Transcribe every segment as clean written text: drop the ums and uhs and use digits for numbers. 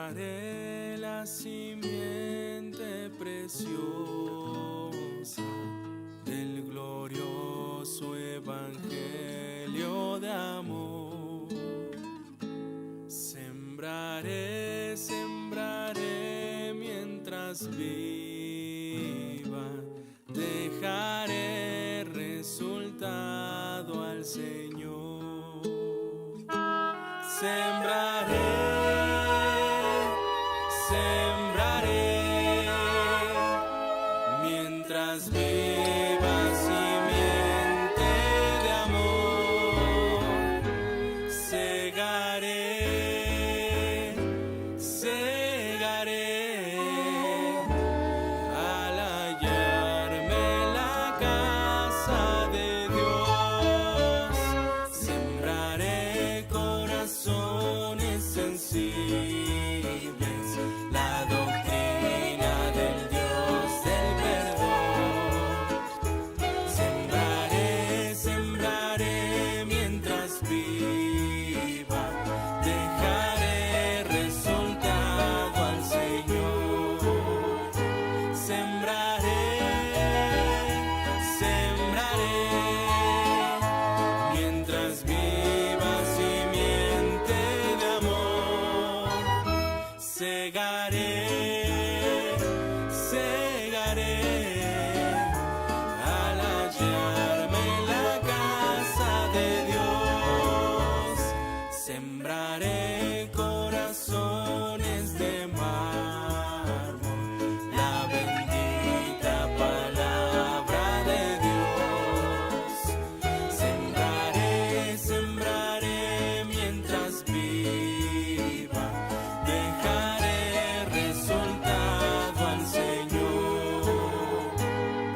Sembraré la simiente preciosa del glorioso evangelio de amor. Sembraré, sembraré mientras viva, dejaré resultado al Señor. Sembraré, sembraré mientras viva simiente de amor. Segaré, segaré al hallarme la casa de Dios. Sembraré corazones sensibles, la doctrina del Dios del perdón. Sembraré, sembraré mientras viva, dejaré resultado al Señor. Sembraré, sembraré mientras viva simiente de amor. Segaré, segaré al hallarme en la casa de Dios. Sembraré corazones de mármol, la bendita palabra de Dios. Sembraré, sembraré mientras viva, dejaré resultado al Señor.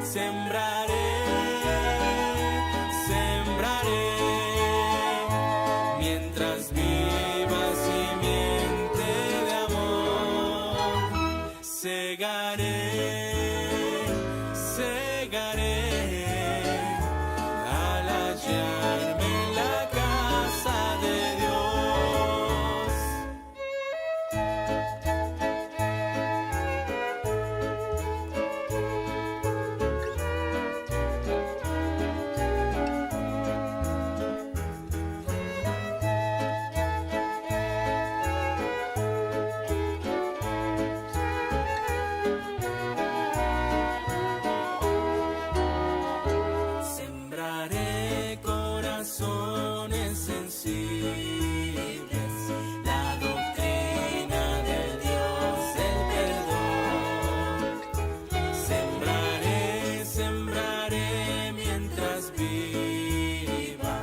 Sembraré, sembraré mientras viva simiente de amor. Segaré, segaré al hallarme en la casa de Dios. Sembraré corazones sensibles, la doctrina del Dios del perdón. Sembraré, sembraré mientras viva,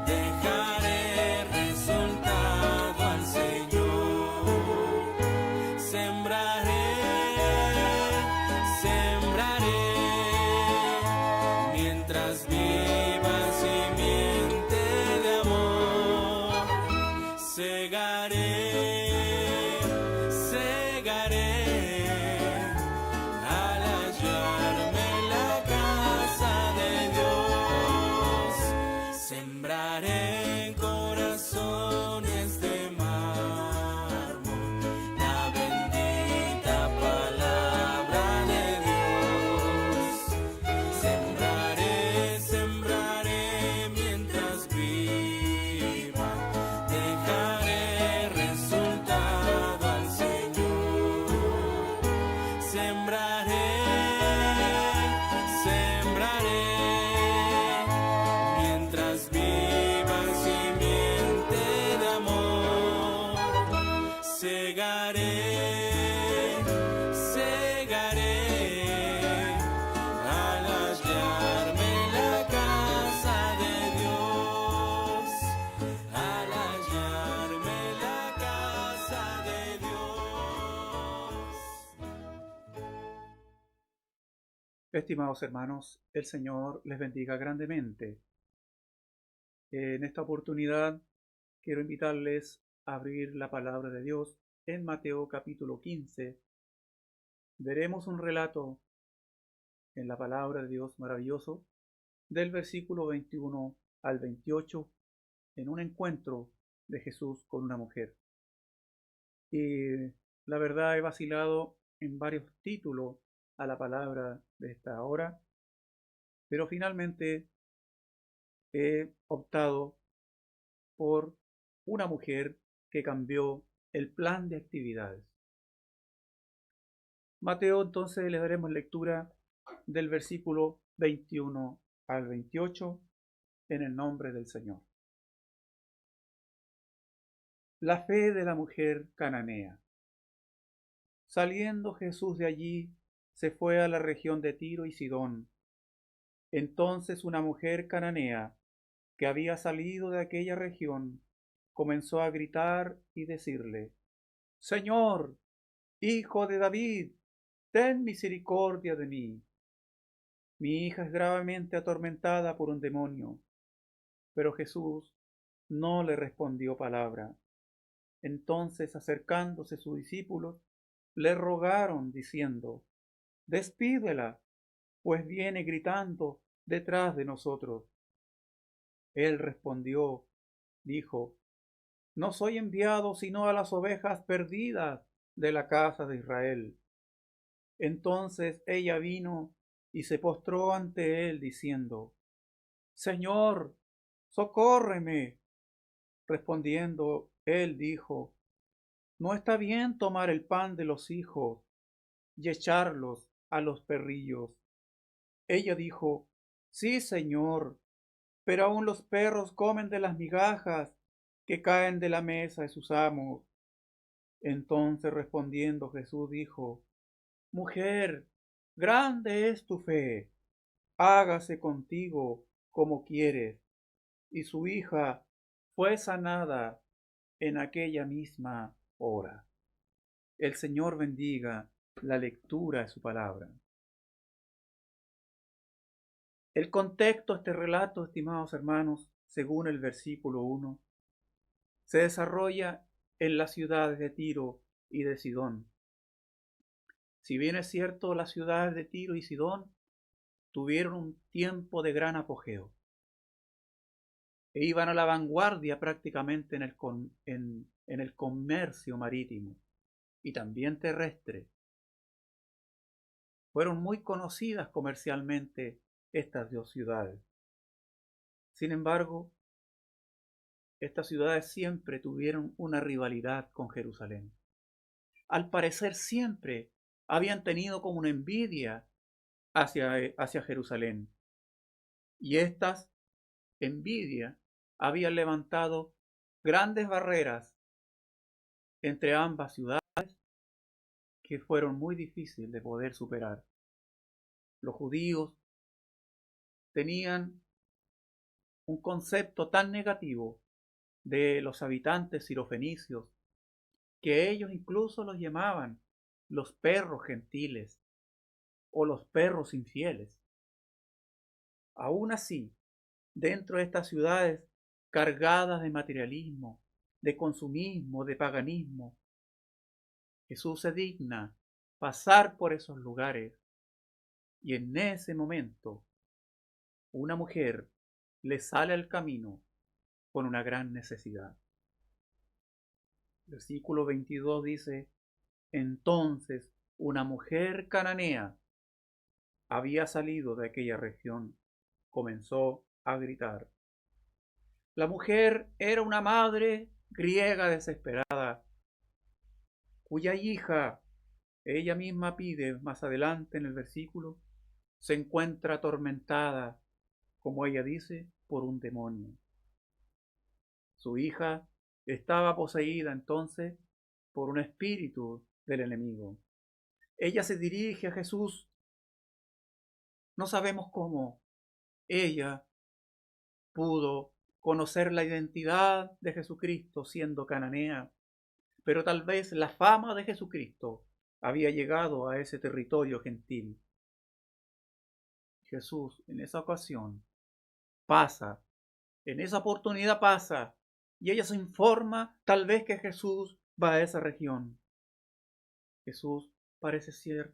dejaré resultado al Señor. Sembraré, sembraré mientras viva simiente de amor. Segaré, segaré al hallarme en la casa de Dios. Sembraré corazones de mármol, la bendita palabra de Dios. Sembraré, sembraré mientras viva, dejaré resultado al Señor. Sembraré, sembraré mientras viva simiente de amor. Segaré, segaré al hallarme en la casa de Dios, al hallarme en la casa de Dios. Estimados hermanos, el Señor les bendiga grandemente. En esta oportunidad quiero invitarles a abrir la palabra de Dios en Mateo capítulo 15. Veremos un relato en la palabra de Dios maravilloso del versículo 21 al 28 en un encuentro de Jesús con una mujer. Y La verdad he vacilado en varios títulos a la palabra de esta hora, pero finalmente he optado por una mujer que cambió el plan de actividades. Mateo, entonces le daremos lectura del versículo 21 al 28 en el nombre del Señor. La fe de la mujer cananea. Saliendo Jesús de allí, se fue a la región de Tiro y Sidón. Entonces una mujer cananea, que había salido de aquella región, comenzó a gritar y decirle: Señor, Hijo de David, ten misericordia de mí. Mi hija es gravemente atormentada por un demonio. Pero Jesús no le respondió palabra. Entonces, acercándose sus discípulos, le rogaron, diciendo: Despídela, pues viene gritando detrás de nosotros. Él respondió, dijo: No soy enviado sino a las ovejas perdidas de la casa de Israel. Entonces ella vino y se postró ante él, diciendo: Señor, socórreme. Respondiendo él dijo: No está bien tomar el pan de los hijos y echarlos a los perrillos. Ella dijo: Sí, Señor, pero aún los perros comen de las migajas que caen de la mesa de sus amos. Entonces respondiendo Jesús dijo: Mujer, grande es tu fe, hágase contigo como quieres. Y su hija fue sanada en aquella misma hora. El Señor bendiga la lectura de su palabra. El contexto de este relato, estimados hermanos, según el versículo 1, se desarrolla en las ciudades de Tiro y de Sidón. Si bien es cierto, las ciudades de Tiro y Sidón tuvieron un tiempo de gran apogeo e iban a la vanguardia prácticamente en el comercio marítimo y también terrestre. Fueron muy conocidas comercialmente estas dos ciudades. Sin embargo, estas ciudades siempre tuvieron una rivalidad con Jerusalén. Al parecer siempre habían tenido como una envidia hacia Jerusalén. Y estas envidias habían levantado grandes barreras entre ambas ciudades que fueron muy difíciles de poder superar. Los judíos tenían un concepto tan negativo de los habitantes sirofenicios que ellos incluso los llamaban los perros gentiles o los perros infieles. Aún así, dentro de estas ciudades cargadas de materialismo, de consumismo, de paganismo, Jesús se digna pasar por esos lugares y en ese momento una mujer le sale al camino con una gran necesidad. Versículo 22 dice: Entonces una mujer cananea había salido de aquella región, comenzó a gritar. La mujer era una madre griega desesperada, cuya hija, ella misma pide más adelante en el versículo, se encuentra atormentada, como ella dice, por un demonio. Su hija estaba poseída entonces por un espíritu del enemigo. Ella se dirige a Jesús. No sabemos cómo ella pudo conocer la identidad de Jesucristo siendo cananea, pero tal vez la fama de Jesucristo había llegado a ese territorio gentil. Jesús en esa ocasión pasa, en esa oportunidad pasa, y ella se informa tal vez que Jesús va a esa región. Jesús parece ser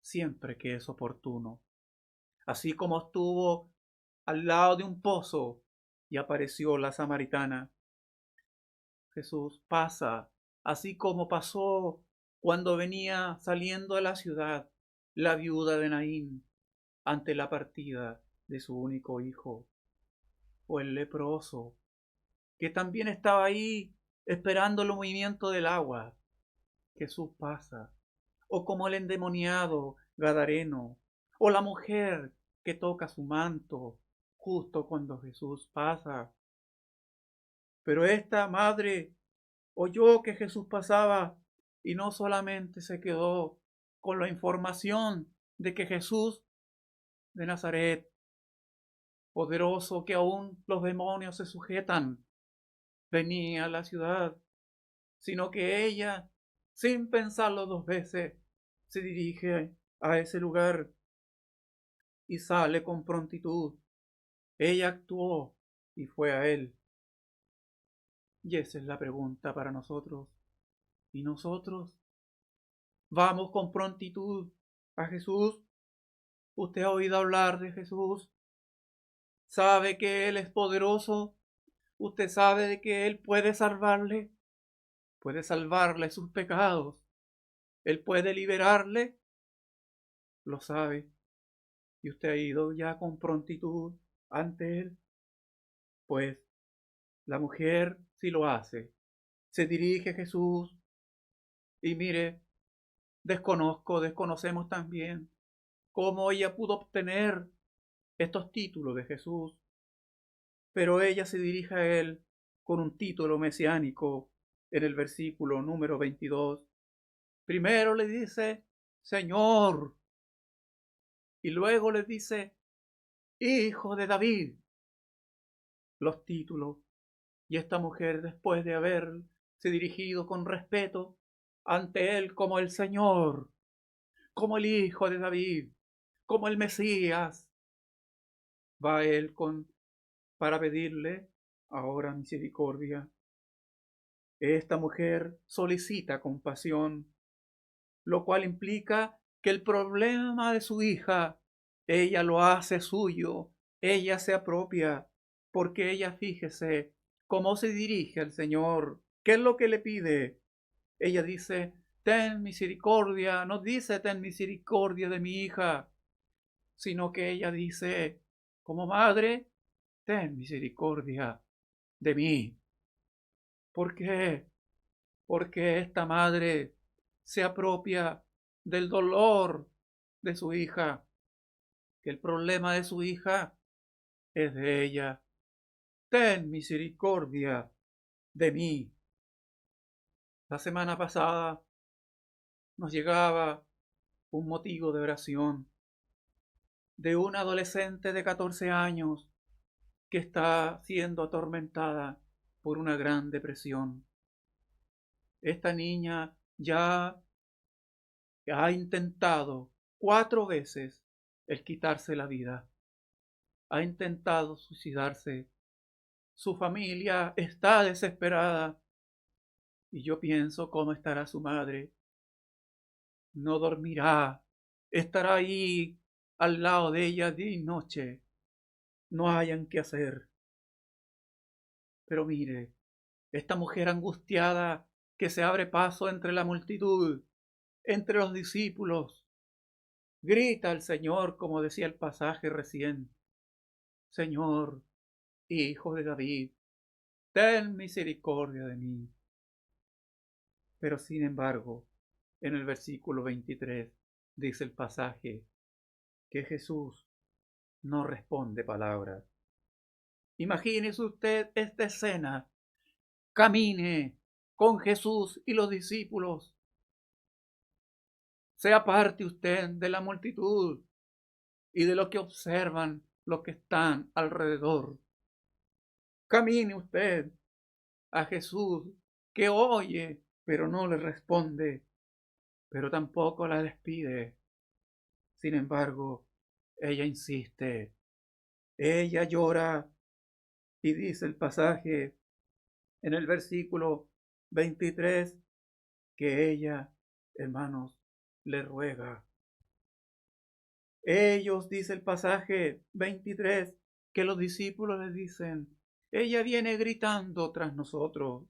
siempre que es oportuno. Así como estuvo al lado de un pozo y apareció la samaritana, Jesús pasa, así como pasó cuando venía saliendo a la ciudad la viuda de Naín ante la partida de su único hijo, o el leproso, que también estaba ahí esperando el movimiento del agua. Jesús pasa, o como el endemoniado gadareno, o la mujer que toca su manto justo cuando Jesús pasa. Pero esta madre oyó que Jesús pasaba y no solamente se quedó con la información de que Jesús de Nazaret, poderoso que aún los demonios se sujetan, venía a la ciudad, sino que ella, sin pensarlo dos veces, se dirige a ese lugar y sale con prontitud. Ella actuó y fue a él. Y esa es la pregunta para nosotros. ¿Y nosotros? ¿Vamos con prontitud a Jesús? ¿Usted ha oído hablar de Jesús? ¿Sabe que Él es poderoso? ¿Usted sabe de que Él puede salvarle? Puede salvarle sus pecados. Él puede liberarle. Lo sabe. ¿Y usted ha ido ya con prontitud ante Él? Pues la mujer sí lo hace. Se dirige a Jesús y mire, desconocemos también cómo ella pudo obtener estos títulos de Jesús, pero ella se dirige a Él con un título mesiánico en el versículo número 22. Primero le dice, Señor, y luego le dice, Hijo de David, los títulos. Y esta mujer, después de haberse dirigido con respeto ante Él como el Señor, como el Hijo de David, como el Mesías, va a Él para pedirle ahora misericordia. Esta mujer solicita compasión, lo cual implica que el problema de su hija, ella lo hace suyo, ella se apropia, porque ella, fíjese, cómo se dirige al Señor, qué es lo que le pide. Ella dice, ten misericordia, no dice ten misericordia de mi hija, sino que ella dice, como madre, ten misericordia de mí. ¿Por qué? Porque esta madre se apropia del dolor de su hija, que el problema de su hija es de ella. Ten misericordia de mí. La semana pasada nos llegaba un motivo de oración de una adolescente de 14 años que está siendo atormentada por una gran depresión. Esta niña ya ha intentado 4 veces el quitarse la vida. Ha intentado suicidarse. Su familia está desesperada. Y yo pienso cómo estará su madre. No dormirá. Estará ahí al lado de ella día y noche. No hayan qué hacer. Pero mire, esta mujer angustiada que se abre paso entre la multitud, entre los discípulos, grita al Señor, como decía el pasaje recién, Señor, Hijo de David, ten misericordia de mí. Pero sin embargo, en el versículo 23 dice el pasaje que Jesús no responde palabras. Imagínese usted esta escena. Camine con Jesús y los discípulos. Sea parte usted de la multitud y de lo que observan los que están alrededor. Camine usted a Jesús, que oye, pero no le responde, pero tampoco la despide. Sin embargo, ella insiste, ella llora y dice el pasaje en el versículo 23 que ella, hermanos, le ruega. Ellos, dice el pasaje 23, que los discípulos le dicen, ella viene gritando tras nosotros.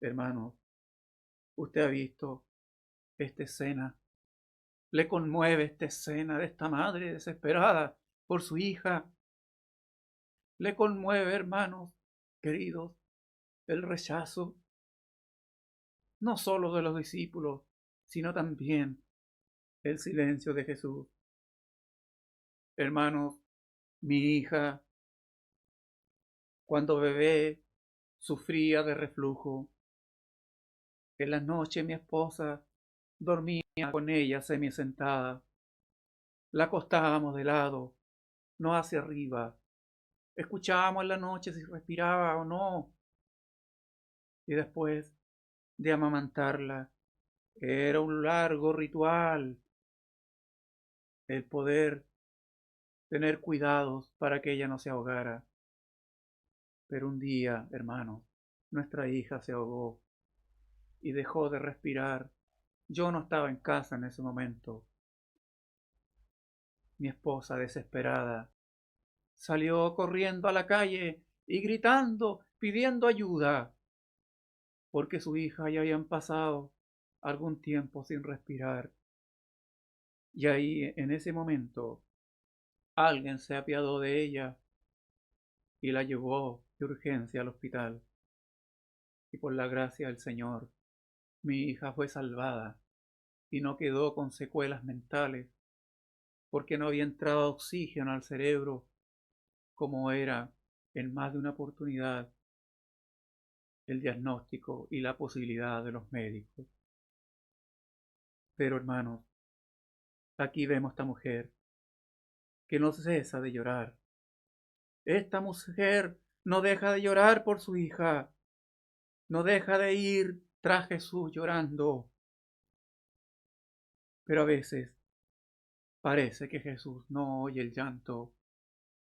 Hermanos, Usted ha visto esta escena. Le conmueve esta escena de esta madre desesperada por su hija. Le conmueve, hermanos queridos, el rechazo, no solo de los discípulos, sino también el silencio de Jesús. Hermanos, mi hija, cuando bebé, sufría de reflujo. En la noche mi esposa dormía con ella semisentada. La acostábamos de lado, no hacia arriba. Escuchábamos en la noche si respiraba o no. Y después de amamantarla, era un largo ritual el poder tener cuidados para que ella no se ahogara. Pero un día, hermanos, nuestra hija se ahogó y dejó de respirar. Yo no estaba en casa en ese momento. Mi esposa, desesperada, salió corriendo a la calle y gritando, pidiendo ayuda, porque su hija ya habían pasado algún tiempo sin respirar. Y ahí, en ese momento, alguien se apiadó de ella y la llevó de urgencia al hospital. Y por la gracia del Señor, mi hija fue salvada y no quedó con secuelas mentales, porque no había entrado oxígeno al cerebro como era en más de una oportunidad el diagnóstico y la posibilidad de los médicos. Pero hermanos, aquí vemos a esta mujer que no cesa de llorar. Esta mujer no deja de llorar por su hija, no deja de ir tras Jesús llorando. Pero a veces parece que Jesús no oye el llanto.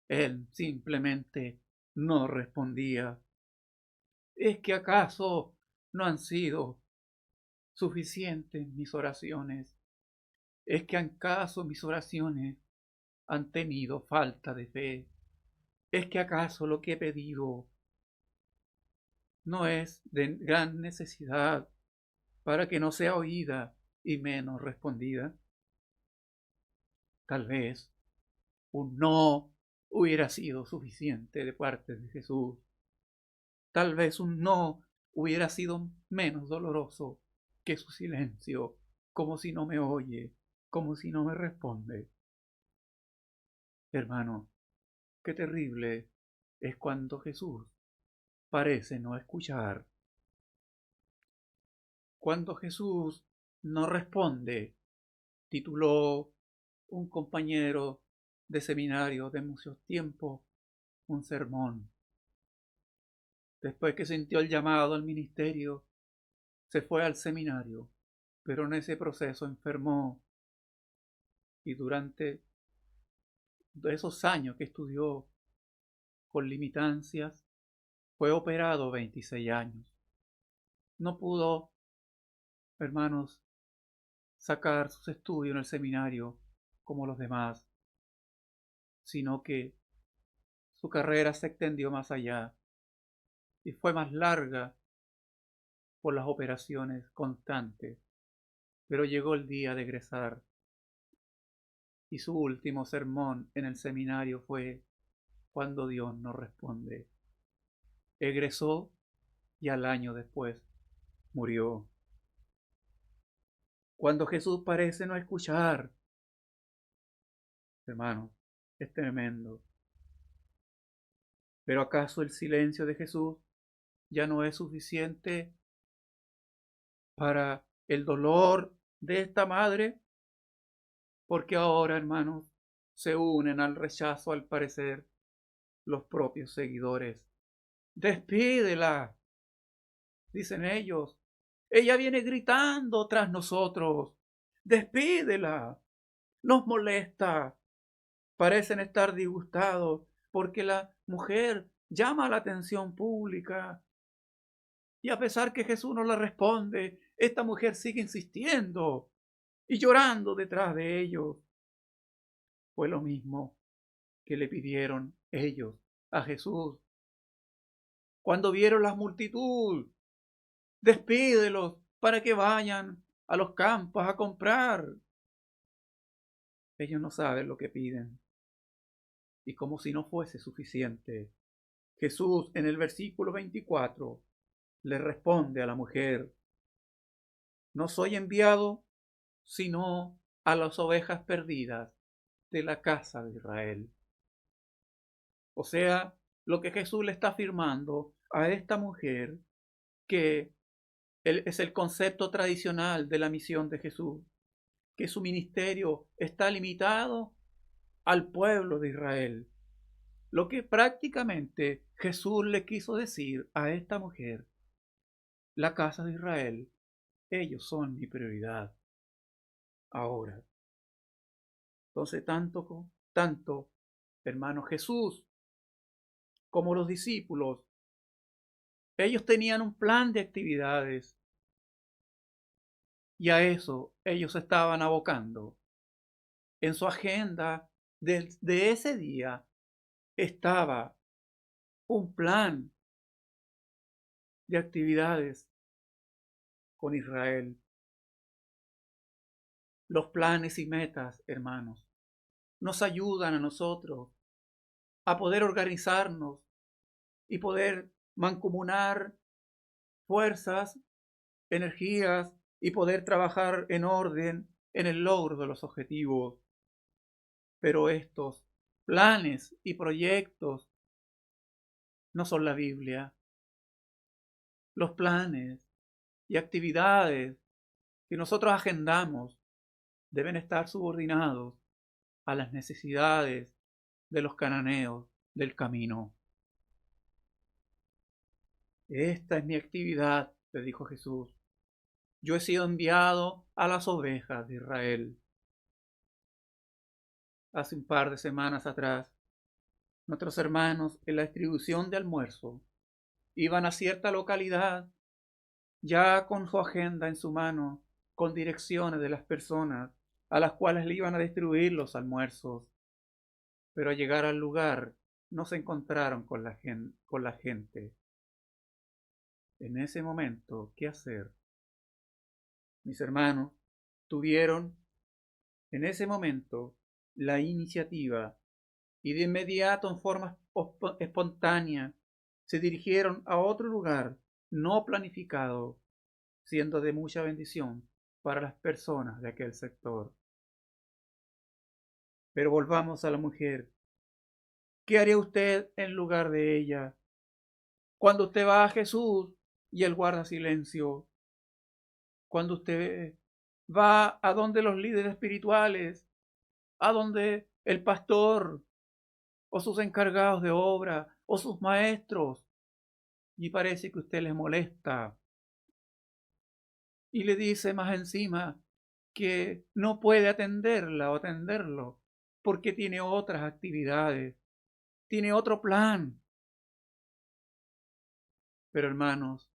Él simplemente no respondía. ¿Es que acaso no han sido suficientes mis oraciones? ¿Es que acaso mis oraciones han tenido falta de fe? ¿Es que acaso lo que he pedido no es de gran necesidad para que no sea oída y menos respondida? Tal vez un no hubiera sido suficiente de parte de Jesús. Tal vez un no hubiera sido menos doloroso que su silencio, como si no me oye, como si no me responde. Hermano, qué terrible es cuando Jesús parece no escuchar. Cuando Jesús no responde, tituló un compañero de seminario de muchos tiempos un sermón. Después que sintió el llamado al ministerio, se fue al seminario, pero en ese proceso enfermó y durante esos años que estudió con limitancias, fue operado 26 años. No pudo, hermanos, sacar sus estudios en el seminario como los demás, sino que su carrera se extendió más allá y fue más larga por las operaciones constantes. Pero llegó el día de egresar y su último sermón en el seminario fue: cuando Dios no responde. Egresó y al año después murió. Cuando Jesús parece no escuchar, hermanos, es tremendo. Pero ¿acaso el silencio de Jesús ya no es suficiente para el dolor de esta madre? Porque ahora, hermanos, se unen al rechazo, al parecer, los propios seguidores. Despídela, dicen ellos. Ella viene gritando tras nosotros. Despídela. Nos molesta. Parecen estar disgustados porque la mujer llama la atención pública. Y a pesar que Jesús no le responde, esta mujer sigue insistiendo y llorando detrás de ellos. Fue lo mismo que le pidieron ellos a Jesús. Cuando vieron la multitud, despídelos, para que vayan a los campos a comprar. Ellos no saben lo que piden. Y como si no fuese suficiente, Jesús en el versículo 24 le responde a la mujer: no soy enviado sino a las ovejas perdidas de la casa de Israel. O sea, lo que Jesús le está afirmando a esta mujer, que es el concepto tradicional de la misión de Jesús, que su ministerio está limitado al pueblo de Israel. Lo que prácticamente Jesús le quiso decir a esta mujer: la casa de Israel, ellos son mi prioridad ahora. Entonces, tanto, hermano, Jesús como los discípulos, ellos tenían un plan de actividades y a eso ellos se estaban abocando. En su agenda de ese día estaba un plan de actividades con Israel. Los planes y metas, hermanos, nos ayudan a nosotros a poder organizarnos y poder mancomunar fuerzas, energías y poder trabajar en orden en el logro de los objetivos. Pero estos planes y proyectos no son la Biblia. Los planes y actividades que nosotros agendamos deben estar subordinados a las necesidades de los cananeos del camino. Esta es mi actividad, le dijo Jesús. Yo he sido enviado a las ovejas de Israel. Hace un par de semanas atrás, nuestros hermanos en la distribución de almuerzo iban a cierta localidad ya con su agenda en su mano, con direcciones de las personas a las cuales le iban a distribuir los almuerzos. Pero al llegar al lugar no se encontraron con la gente. En ese momento, ¿qué hacer? Mis hermanos tuvieron en ese momento la iniciativa y de inmediato, en forma espontánea, se dirigieron a otro lugar no planificado, siendo de mucha bendición para las personas de aquel sector. Pero volvamos a la mujer. ¿Qué haría usted en lugar de ella? Cuando usted va a Jesús y Él guarda silencio. Cuando usted va a donde los líderes espirituales, a donde el pastor o sus encargados de obra o sus maestros, y parece que usted les molesta y le dice más encima que no puede atenderla o atenderlo porque tiene otras actividades, tiene otro plan. Pero hermanos,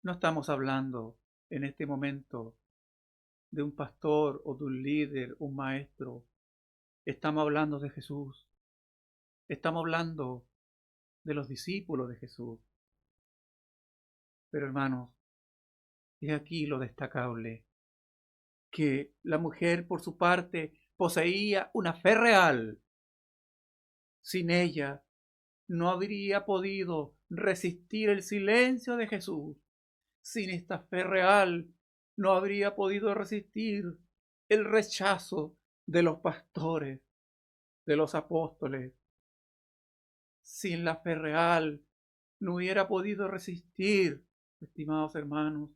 no estamos hablando en este momento de un pastor o de un líder, un maestro. Estamos hablando de Jesús. Estamos hablando de los discípulos de Jesús. Pero hermanos, es aquí lo destacable, que la mujer por su parte poseía una fe real. Sin ella no habría podido resistir el silencio de Jesús. Sin esta fe real no habría podido resistir el rechazo de los pastores, de los apóstoles. Sin la fe real no hubiera podido resistir, estimados hermanos,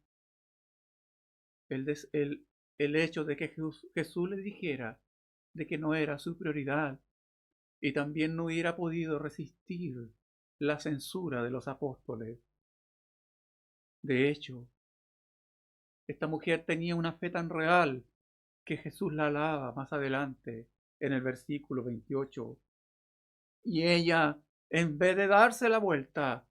el hecho de que Jesús le dijera de que no era su prioridad, y también no hubiera podido resistir la censura de los apóstoles. De hecho, esta mujer tenía una fe tan real que Jesús la alaba más adelante en el versículo 28. Y ella, en vez de darse la vuelta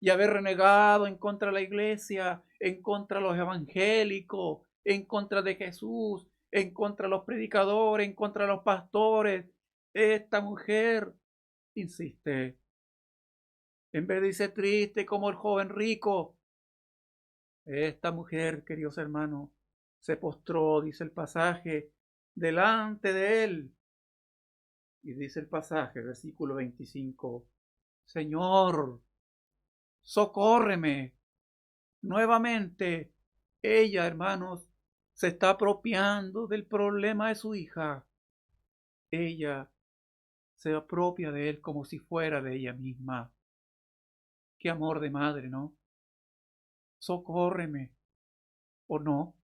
y haber renegado en contra de la iglesia, en contra de los evangélicos, en contra de Jesús, en contra de los predicadores, en contra de los pastores, esta mujer insiste. En vez de irse triste como el joven rico, Esta mujer, queridos hermanos, se postró, dice el pasaje, delante de él. Y dice el pasaje, versículo 25, Señor, socórreme. Nuevamente, ella, hermanos, se está apropiando del problema de su hija. Ella se apropia de él como si fuera de ella misma. Qué amor de madre, ¿no? Socórreme, ¿o no?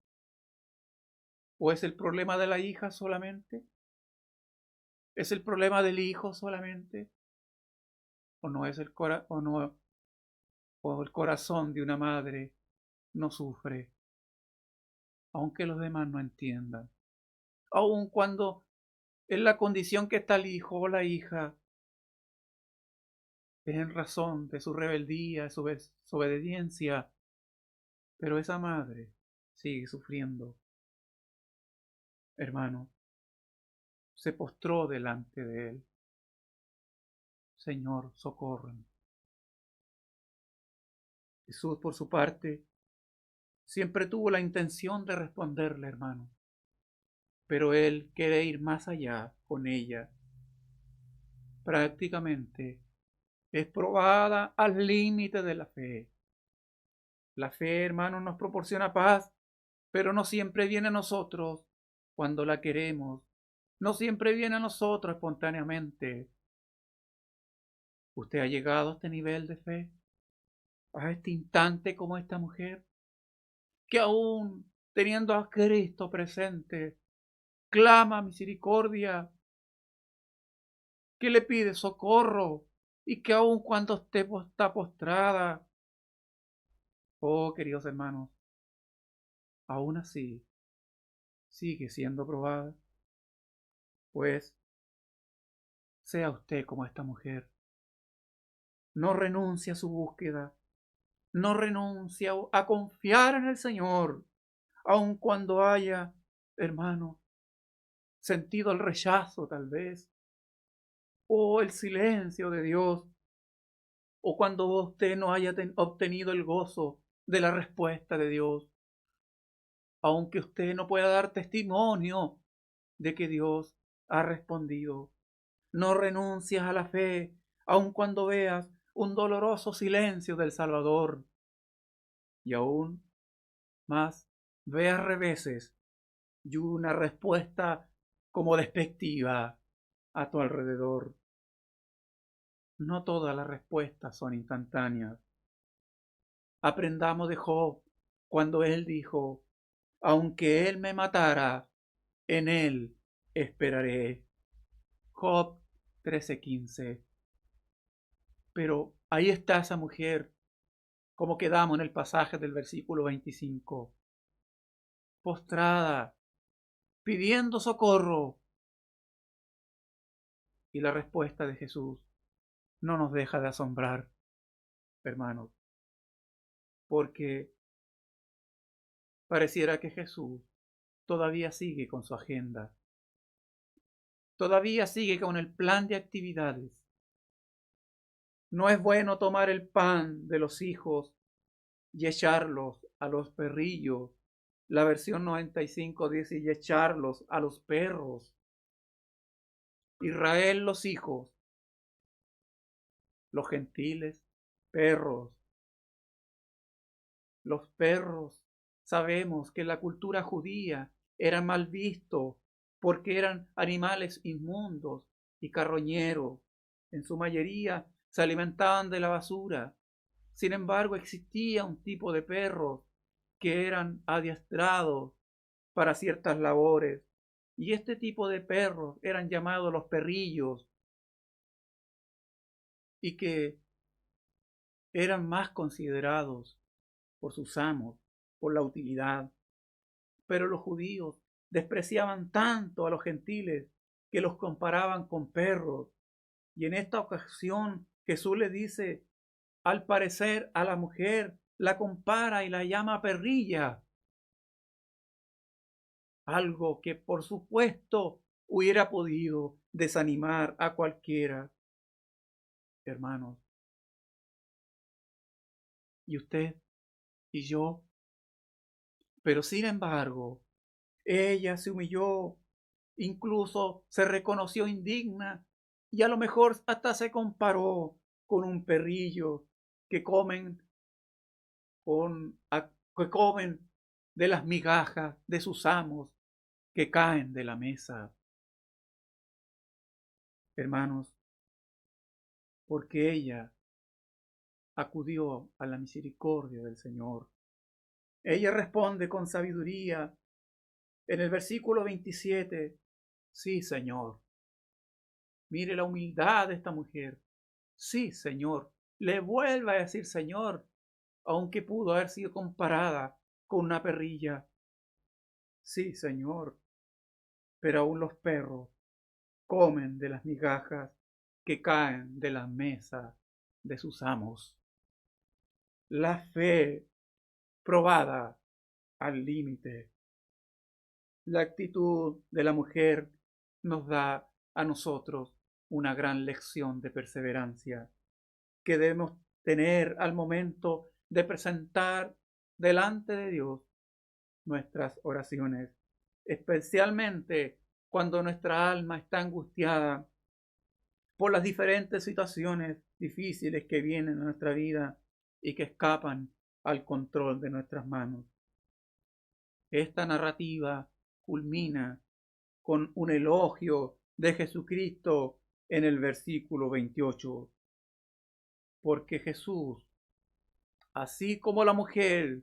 ¿O es el problema de la hija solamente? ¿Es el problema del hijo solamente? ¿O no es o el corazón de una madre no sufre, aunque los demás no entiendan? Aun cuando en la condición que está el hijo o la hija es en razón de su rebeldía, de su desobediencia, pero esa madre sigue sufriendo. Hermano, se postró delante de él. Señor, socórreme. Jesús, por su parte, siempre tuvo la intención de responderle, hermano, pero él quiere ir más allá con ella. Prácticamente es probada al límite de la fe. La fe, hermano, nos proporciona paz, pero no siempre viene a nosotros cuando la queremos. No siempre viene a nosotros espontáneamente. ¿Usted ha llegado a este nivel de fe? ¿A este instante como esta mujer? Que aún teniendo a Cristo presente, clama misericordia, que le pide socorro y que aun cuando está postrada, oh queridos hermanos, aún así sigue siendo probada. Pues sea usted como esta mujer. No renuncia a su búsqueda, no renuncia a confiar en el Señor, aun cuando haya, hermano, sentido el rechazo tal vez, o el silencio de Dios, o cuando usted no haya obtenido el gozo de la respuesta de Dios, aunque usted no pueda dar testimonio de que Dios ha respondido. No renuncias a la fe, aun cuando veas un doloroso silencio del Salvador, y aún más veas reveses y una respuesta como despectiva a tu alrededor. No todas las respuestas son instantáneas. Aprendamos de Job cuando él dijo, aunque él me matara, en él esperaré. Job 13:15. Pero ahí está esa mujer, como quedamos en el pasaje del versículo 25, postrada, pidiendo socorro. Y la respuesta de Jesús no nos deja de asombrar, hermanos, porque pareciera que Jesús todavía sigue con su agenda, todavía sigue con el plan de actividades. No es bueno tomar el pan de los hijos y echarlos a los perrillos. La versión 95 dice y echarlos a los perros. Israel los hijos, los gentiles, perros. Los perros, sabemos que en la cultura judía eran mal vistos porque eran animales inmundos y carroñeros. En su mayoría se alimentaban de la basura. Sin embargo, existía un tipo de perros que eran adiestrados para ciertas labores. Y este tipo de perros eran llamados los perrillos y que eran más considerados por sus amos, por la utilidad. Pero los judíos despreciaban tanto a los gentiles que los comparaban con perros. Y en esta ocasión Jesús le dice, al parecer a la mujer la compara y la llama perrilla. Algo que por supuesto hubiera podido desanimar a cualquiera. Hermanos, ¿y usted y yo Pero sin embargo, ella se humilló, incluso se reconoció indigna y a lo mejor hasta se comparó con un perrillo que que comen de las migajas de sus amos que caen de la mesa. Hermanos, porque ella acudió a la misericordia del Señor. Ella responde con sabiduría en el versículo 27, sí, Señor. Mire la humildad de esta mujer. Sí, Señor. Le vuelve a decir Señor, aunque pudo haber sido comparada con una perrilla. Sí, Señor. Pero aún los perros comen de las migajas que caen de la mesa de sus amos. La fe probada al límite. La actitud de la mujer nos da a nosotros una gran lección de perseverancia que debemos tener al momento de presentar delante de Dios nuestras oraciones, especialmente cuando nuestra alma está angustiada por las diferentes situaciones difíciles que vienen a nuestra vida y que escapan al control de nuestras manos. Esta narrativa culmina con un elogio de Jesucristo en el versículo 28, porque Jesús, así como la mujer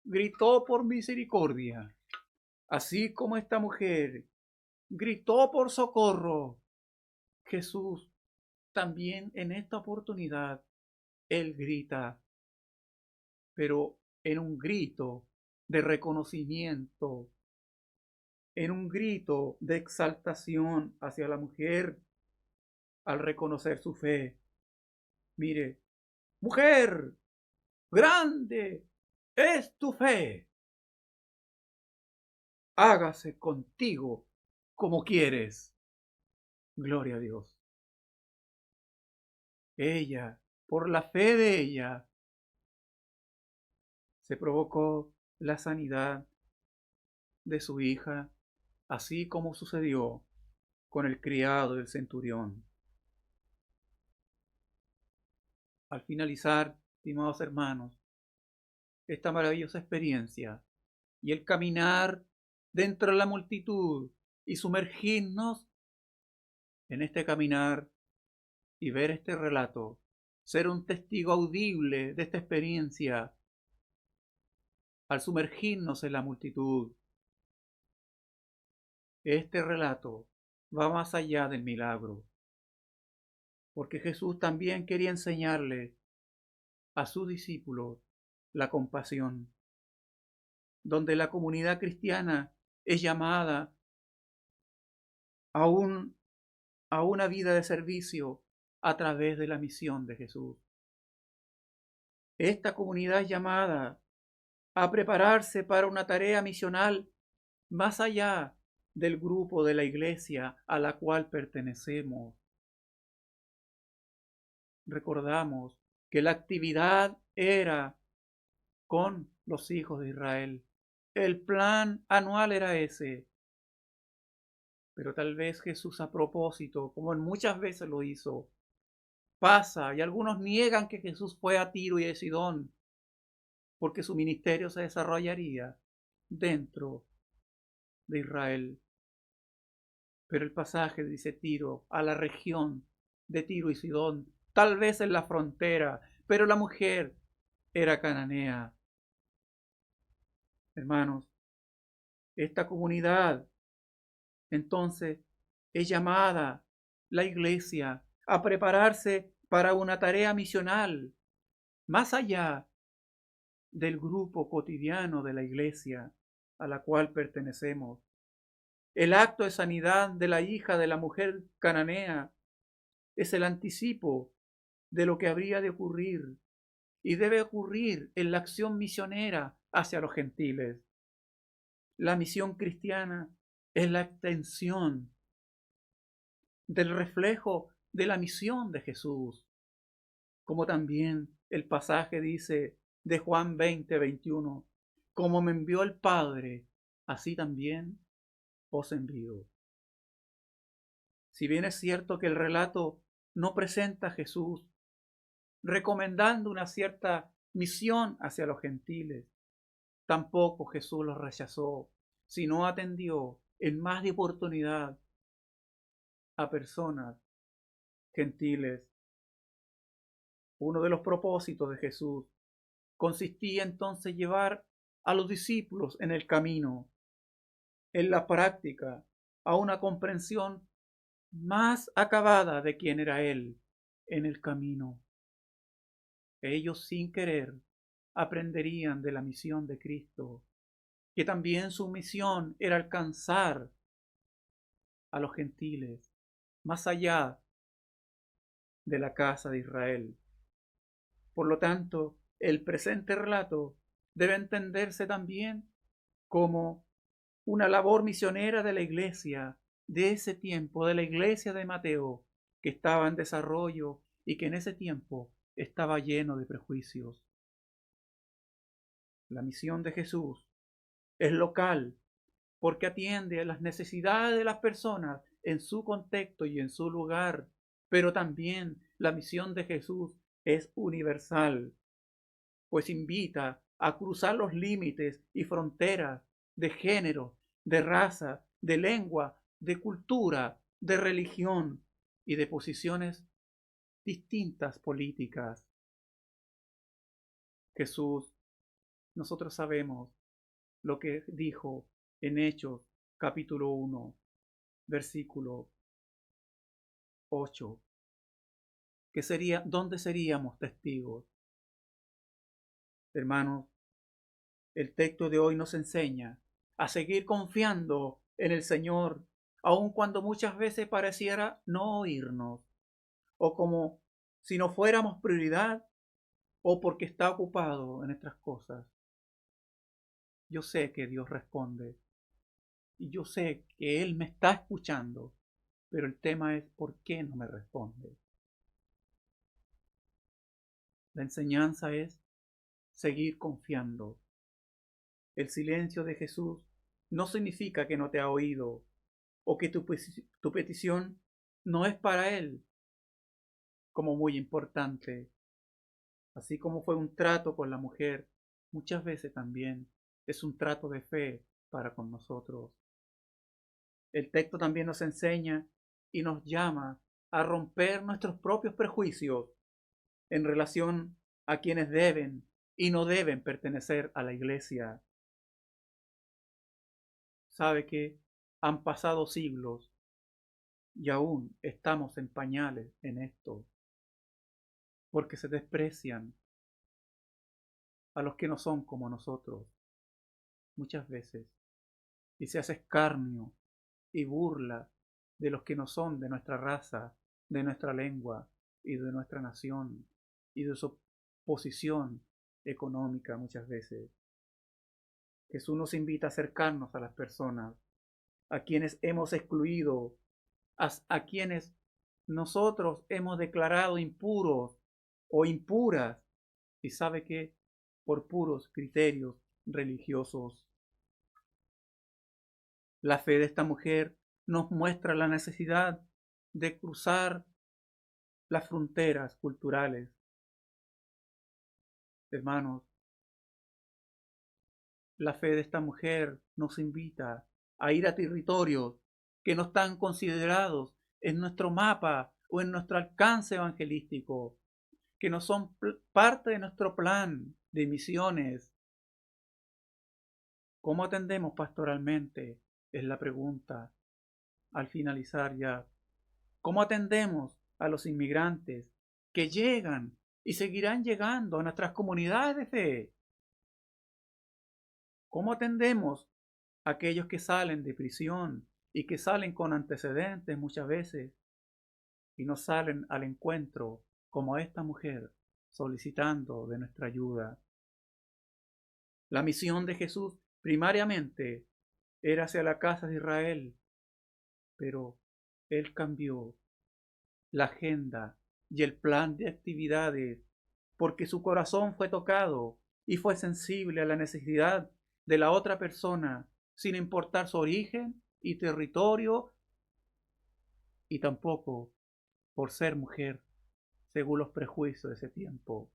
gritó por misericordia, así como esta mujer gritó por socorro, Jesús también en esta oportunidad, Él grita, pero en un grito de reconocimiento, en un grito de exaltación hacia la mujer al reconocer su fe. Mire, mujer, grande es tu fe. Hágase contigo como quieres. Gloria a Dios. Ella, por la fe de ella, se provocó la sanidad de su hija, así como sucedió con el criado del centurión. Al finalizar, estimados hermanos, esta maravillosa experiencia y el caminar dentro de la multitud y sumergirnos en este caminar y ver este relato, ser un testigo audible de esta experiencia al sumergirnos en la multitud. Este relato va más allá del milagro, porque Jesús también quería enseñarle a sus discípulos la compasión, donde la comunidad cristiana es llamada a una vida de servicio a través de la misión de Jesús. Esta comunidad es llamada a prepararse para una tarea misional más allá del grupo de la iglesia a la cual pertenecemos. Recordamos que la actividad era con los hijos de Israel. El plan anual era ese. Pero tal vez Jesús a propósito, como en muchas veces lo hizo, pasa y algunos niegan que Jesús fue a Tiro y a Sidón, porque su ministerio se desarrollaría dentro de Israel. Pero el pasaje dice Tiro, a la región de Tiro y Sidón, tal vez en la frontera, pero la mujer era cananea. Hermanos, esta comunidad entonces es llamada, la iglesia, a prepararse para una tarea misional, más allá del grupo cotidiano de la iglesia a la cual pertenecemos. El acto de sanidad de la hija de la mujer cananea es el anticipo de lo que habría de ocurrir y debe ocurrir en la acción misionera hacia los gentiles. La misión cristiana es la extensión del reflejo de la misión de Jesús, como también el pasaje dice de Juan 20:21, como me envió el Padre, así también os envío. Si bien es cierto que el relato no presenta a Jesús recomendando una cierta misión hacia los gentiles, tampoco Jesús los rechazó, sino atendió en más de oportunidad a personas gentiles. Uno de los propósitos de Jesús consistía entonces en llevar a los discípulos en el camino, en la práctica, a una comprensión más acabada de quién era Él en el camino. Ellos sin querer aprenderían de la misión de Cristo, que también su misión era alcanzar a los gentiles más allá de la casa de Israel. Por lo tanto, el presente relato debe entenderse también como una labor misionera de la iglesia de ese tiempo, de la iglesia de Mateo, que estaba en desarrollo y que en ese tiempo estaba lleno de prejuicios. La misión de Jesús es local porque atiende a las necesidades de las personas en su contexto y en su lugar, pero también la misión de Jesús es universal, pues invita a cruzar los límites y fronteras de género, de raza, de lengua, de cultura, de religión y de posiciones distintas políticas. Jesús, nosotros sabemos lo que dijo en Hechos capítulo 1, versículo 8, que sería, ¿dónde seríamos testigos? Hermanos, el texto de hoy nos enseña a seguir confiando en el Señor, aun cuando muchas veces pareciera no oírnos, o como si no fuéramos prioridad, o porque está ocupado en nuestras cosas. Yo sé que Dios responde, y yo sé que Él me está escuchando, pero el tema es ¿por qué no me responde? La enseñanza es seguir confiando. El silencio de Jesús no significa que no te ha oído o que tu petición no es para Él como muy importante. Así como fue un trato con la mujer, muchas veces también es un trato de fe para con nosotros. El texto también nos enseña y nos llama a romper nuestros propios prejuicios en relación a quienes deben y no deben pertenecer a la iglesia. Sabe que han pasado siglos y aún estamos en pañales en esto, porque se desprecian a los que no son como nosotros muchas veces y se hace escarnio y burla de los que no son de nuestra raza, de nuestra lengua y de nuestra nación y de su posición económica muchas veces. Jesús nos invita a acercarnos a las personas, a quienes hemos excluido, a quienes nosotros hemos declarado impuros o impuras, y sabe que por puros criterios religiosos. La fe de esta mujer nos muestra la necesidad de cruzar las fronteras culturales. Hermanos, la fe de esta mujer nos invita a ir a territorios que no están considerados en nuestro mapa o en nuestro alcance evangelístico, que no son parte de nuestro plan de misiones. ¿Cómo atendemos pastoralmente? Es la pregunta al finalizar ya. ¿Cómo atendemos a los inmigrantes que llegan y seguirán llegando a nuestras comunidades de fe? ¿Cómo atendemos a aquellos que salen de prisión y que salen con antecedentes muchas veces y no salen al encuentro como esta mujer solicitando de nuestra ayuda? La misión de Jesús primariamente era hacia la casa de Israel, pero Él cambió la agenda y el plan de actividades porque su corazón fue tocado y fue sensible a la necesidad de la otra persona, sin importar su origen y territorio, y tampoco por ser mujer, según los prejuicios de ese tiempo.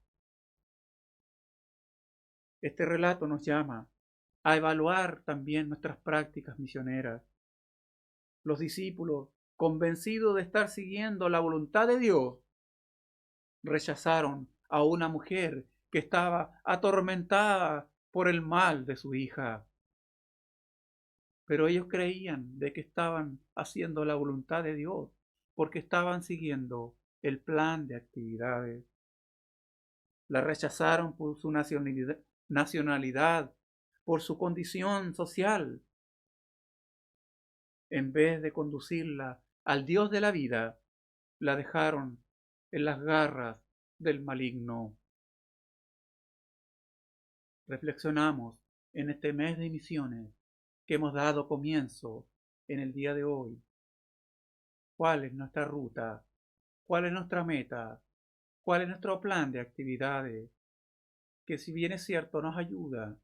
Este relato nos llama a evaluar también nuestras prácticas misioneras. Los discípulos, convencidos de estar siguiendo la voluntad de Dios, rechazaron a una mujer que estaba atormentada por el mal de su hija. Pero ellos creían de que estaban haciendo la voluntad de Dios, porque estaban siguiendo el plan de actividades. La rechazaron por su nacionalidad, por su condición social. En vez de conducirla al Dios de la vida, la dejaron en las garras del maligno. Reflexionamos en este mes de misiones que hemos dado comienzo en el día de hoy. ¿Cuál es nuestra ruta? ¿Cuál es nuestra meta? ¿Cuál es nuestro plan de actividades? Que si bien es cierto nos ayuda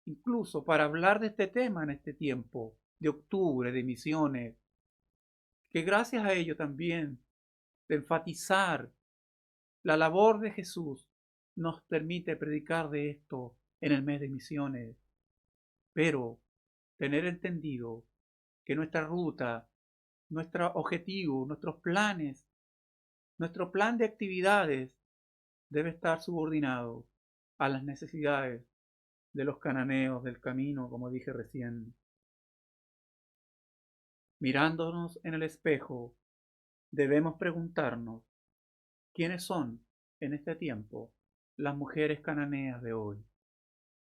incluso para hablar de este tema en este tiempo de octubre, de misiones, que gracias a ello también de enfatizar la labor de Jesús nos permite predicar de esto en el mes de misiones, pero tener entendido que nuestra ruta, nuestro objetivo, nuestros planes, nuestro plan de actividades debe estar subordinado a las necesidades de los cananeos del camino, como dije recién. Mirándonos en el espejo, debemos preguntarnos, ¿quiénes son en este tiempo las mujeres cananeas de hoy?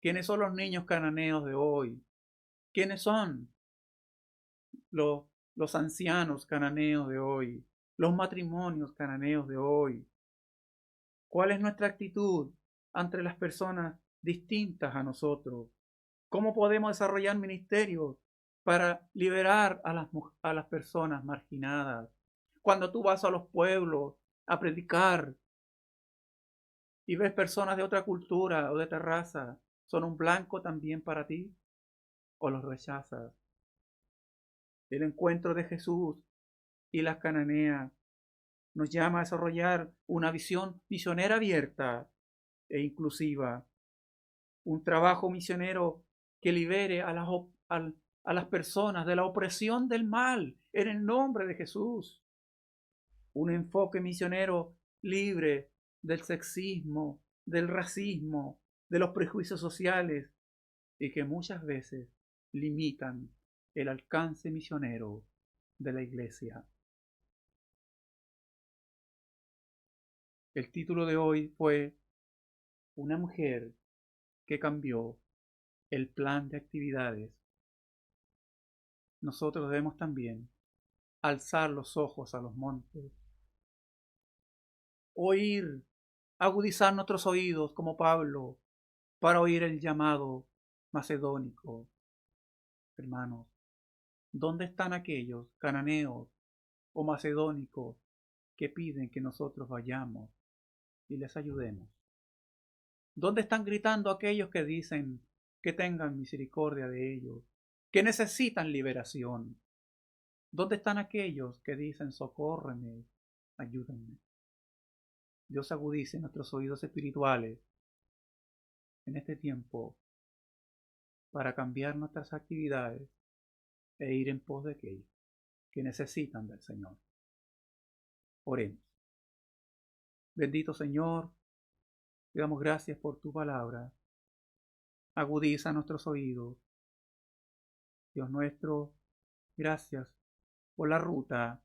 ¿Quiénes son los niños cananeos de hoy? ¿Quiénes son los, los ancianos cananeos de hoy? ¿Los matrimonios cananeos de hoy? ¿Cuál es nuestra actitud ante las personas distintas a nosotros? ¿Cómo podemos desarrollar ministerios para liberar a las personas marginadas? Cuando tú vas a los pueblos a predicar y ves personas de otra cultura o de otra raza, ¿son un blanco también para ti o los rechazas? El encuentro de Jesús y las cananeas nos llama a desarrollar una visión misionera abierta e inclusiva, un trabajo misionero que libere a las personas de la opresión del mal en el nombre de Jesús, un enfoque misionero libre del sexismo, del racismo, de los prejuicios sociales y que muchas veces limitan el alcance misionero de la iglesia. El título de hoy fue Una mujer que cambió el plan de actividades. Nosotros debemos también alzar los ojos a los montes, oír, agudizar nuestros oídos como Pablo para oír el llamado macedónico. Hermanos, ¿dónde están aquellos cananeos o macedónicos que piden que nosotros vayamos y les ayudemos? ¿Dónde están gritando aquellos que dicen que tengan misericordia de ellos, que necesitan liberación? ¿Dónde están aquellos que dicen socórreme, ayúdenme? Dios agudice nuestros oídos espirituales en este tiempo para cambiar nuestras actividades e ir en pos de aquellos que necesitan del Señor. Oremos. Bendito Señor, te damos gracias por tu palabra. Agudiza nuestros oídos. Dios nuestro, gracias por la ruta.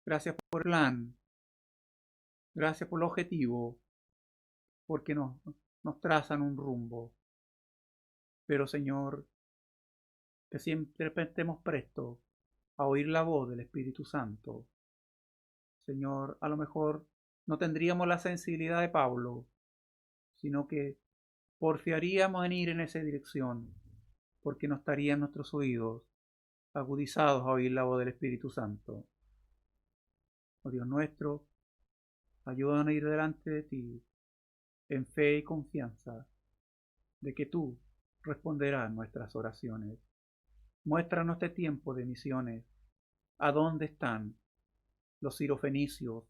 Gracias por el plan. Gracias por el objetivo. Porque nos trazan un rumbo. Pero Señor, que siempre estemos prestos a oír la voz del Espíritu Santo. Señor, a lo mejor no tendríamos la sensibilidad de Pablo, sino que porfiaríamos en ir en esa dirección, porque no estarían nuestros oídos agudizados a oír la voz del Espíritu Santo. Oh Dios nuestro, ayúdanos a ir delante de ti en fe y confianza, de que tú responderás nuestras oraciones. Muéstranos este tiempo de misiones. ¿A dónde están los sirofenicios?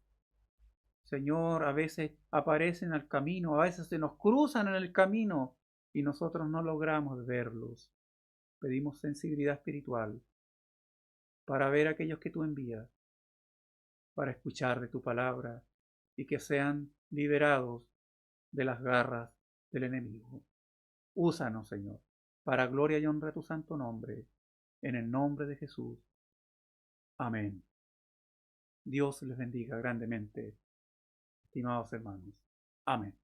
Señor, a veces aparecen al camino, a veces se nos cruzan en el camino y nosotros no logramos verlos. Pedimos sensibilidad espiritual para ver a aquellos que tú envías, para escuchar de tu palabra y que sean liberados de las garras del enemigo. Úsanos, Señor, para gloria y honra a tu santo nombre, en el nombre de Jesús. Amén. Dios les bendiga grandemente, estimados hermanos. Amén.